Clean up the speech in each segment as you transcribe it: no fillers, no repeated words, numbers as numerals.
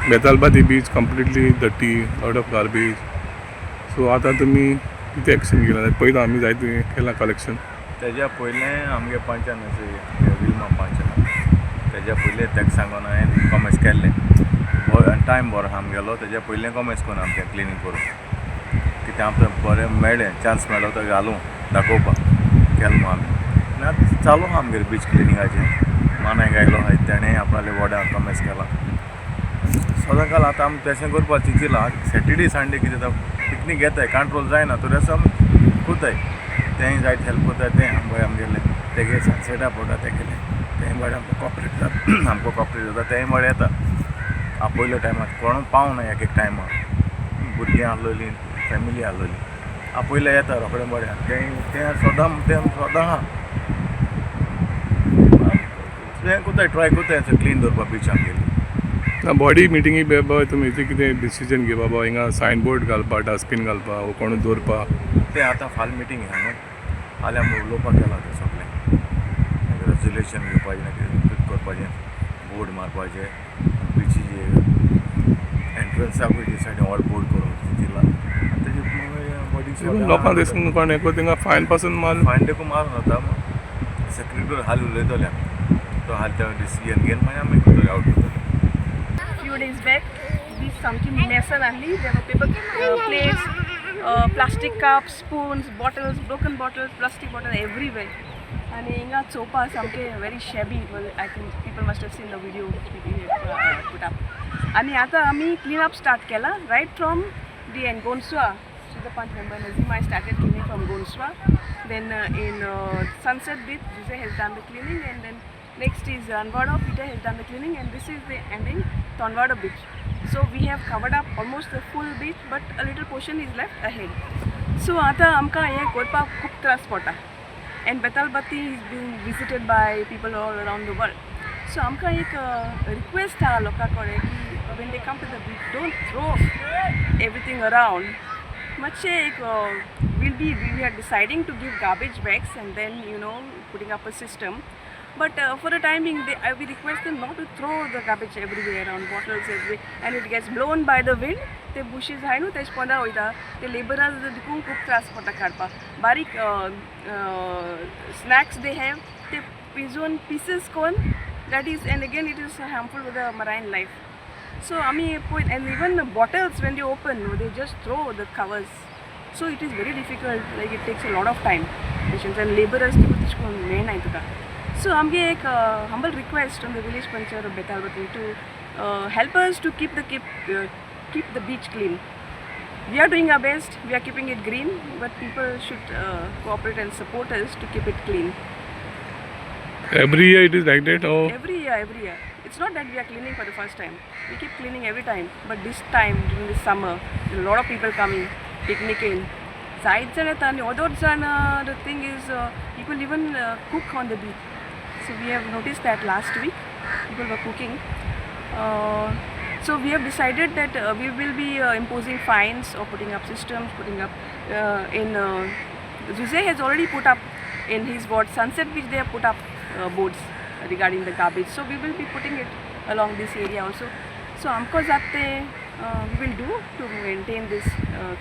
Betalbatim beach completely dirty, lot of garbage. So आतां तुमी कितें एक्शन घेतला? पयलीं आमी जायते केलां कलेक्शन. तेज्या पयलें आमगे पंचान विल्मा पंचान तेज्या पयलें ताका सांगून हांवें कॉमेस केल्लें. टायम बरो आमगेलो, तेज्या पयलें कॉमेस करून आमचें क्लिनींग करून कितें आमकां बरें मेळ्ळें, चान्स मेळ्ळो तो घालूं दाखोवपाक केलो आमी. आनी आतां चालू आहा आमगेर बीच क्लिनिंगाचें. मानाय गायलो हाय तेणें आपणाले वड्या कॉमेस केला. सदां काल आतां आमी तशें करपा चिंतिलां. सॅटर्डे संडे कितें जाता पिकनीक घेताय, कंट्रोल जायना तर असो आमी कोताय. तेंय जायत हेल्प कोताय. तें आमकां आमगेलें तेगे सनसेटा पडटा तेगेलें तेंय बरें आमकां कॉपरेट जाता. आमकां कॉपरेट जाता तेंय बरें येता. पयल्या टायमार कोण पावना एक टायमार, भुरगीं आहलोलीं, फॅमिली आहलोली. पयलें येता रोखडें बरें. तें सोदां आहा. तें कोताय ट्राय कोताय क्लीन दवरपा बीच आमगेली. ना बॉडी मिटिंगी बाबा तुमी कितें डिसिजन घे बाबा, हिंगा सायनबोर्ड घालपा, डस्टबीन घालपा, वो कोण दवरपा. तें आतां फाल्यां मिटींग आहा न्हू, फाल्यां उलोवपाक गेला तें सगळें. रेजोल्युशन घेवपाचें, कितें करपाचें, बोर्ड मारपाचें, बिचीचे एंट्रन्साकूय ते सायडीन व्हड बोर्ड करून चिंतिला. तेजे लोकांक दिसून कोण हें थिंगा फायन पासून मार फायन देखून मारून जाता. सेक्रेटरी हाल उलयतले आमी, तो हाल त्या डिसिजन घेवन मागीर आमी करतले, आवट करतले. Few days back, these सामकी mess आहली. There were paper plates, plastic cups, spoons, bottles, broken bottles, plastic bottles everywhere. And हिंगा चोवपा सामके very shabby. Well, I think people must have seen the video which we have put up. आणि आता आमी clean up start केला right from the end. Gonsua, she's the punch member. Nazima started cleaning from Gonsua. Then in Sunset Beach, Jose has done the cleaning, and then next is Anvada. Peter has done the cleaning, and this is the ending, Tonvada Beach. So we have covered up almost the full beach, but a little portion is left ahead. So आता आमकां हें करपाक खूब त्रास पडटा. And Betalbati is being visited by people all around the world. So आमकां एक request आहा लोकां कडेन की when they come to the beach, don't throw everything around. मातशें एक we are deciding to give garbage bags and then putting up a system. But for the time being, we request them not to throw the garbage everywhere, around bottles everywhere, and it gets blown by the wind. ते bushes आहाय न्हू तेज पोंदा वयता. ते लेबराज देखून खूब त्रास पडटा काडपाक. बारीक snacks they have, ते पिजोवन pieces cone, that is, and again it is harmful with the marine life. So आमी पळय, and even the bottles when they open, they just throw the covers. So it is very difficult, like it takes a lot of time, patience, and laborers तेश कोन मेळनाय तुका. So आमगे एक humble request from the village panchayat of Betalbati to help us to keep the beach clean. We are doing our best, we are keeping it green, but people should cooperate and support us to keep it clean. Every year it is like that? Or Every year. It's not that we are cleaning for the first time. We keep cleaning every time, but this time during the summer, there are a lot of people coming, picnicking. Sides and other the thing is people even cook on the beach. So we have noticed that last week people were cooking. So we have decided that we will be imposing fines or putting up systems, Jose has already put up in his ward, Sunset Beach, they have put up boards regarding the garbage. So we will be putting it along this area also. So amko jatte we will do to maintain this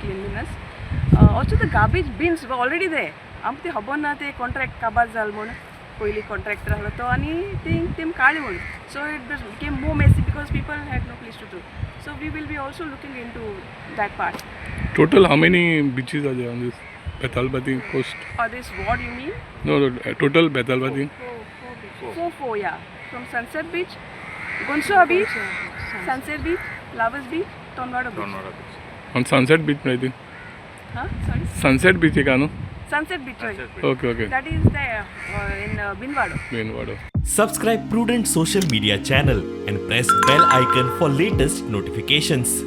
cleanliness. Also the garbage bins were already there. आमकां ते खबर ना, ते contract काबार जालो म्हूण पयलीं contractor आहलो तो, आनी तेम काडले म्हूण. So it became more messy because people had no place to do. So we will be also looking in to that part. total how many beaches are there on this Betalbati coast? This ward you mean? No, total Betalbati. Four, yeah. From Sunset Beach, Gonsua Beach, Sunset Beach, Lovers Beach, Tonvada Beach. On Sunset Beach, I think. Huh? Sorry? Sunset Beach है कानो? Sunset Beach, right? Okay. That is there in Binwado. Subscribe Prudent social media channel and press bell icon for latest notifications.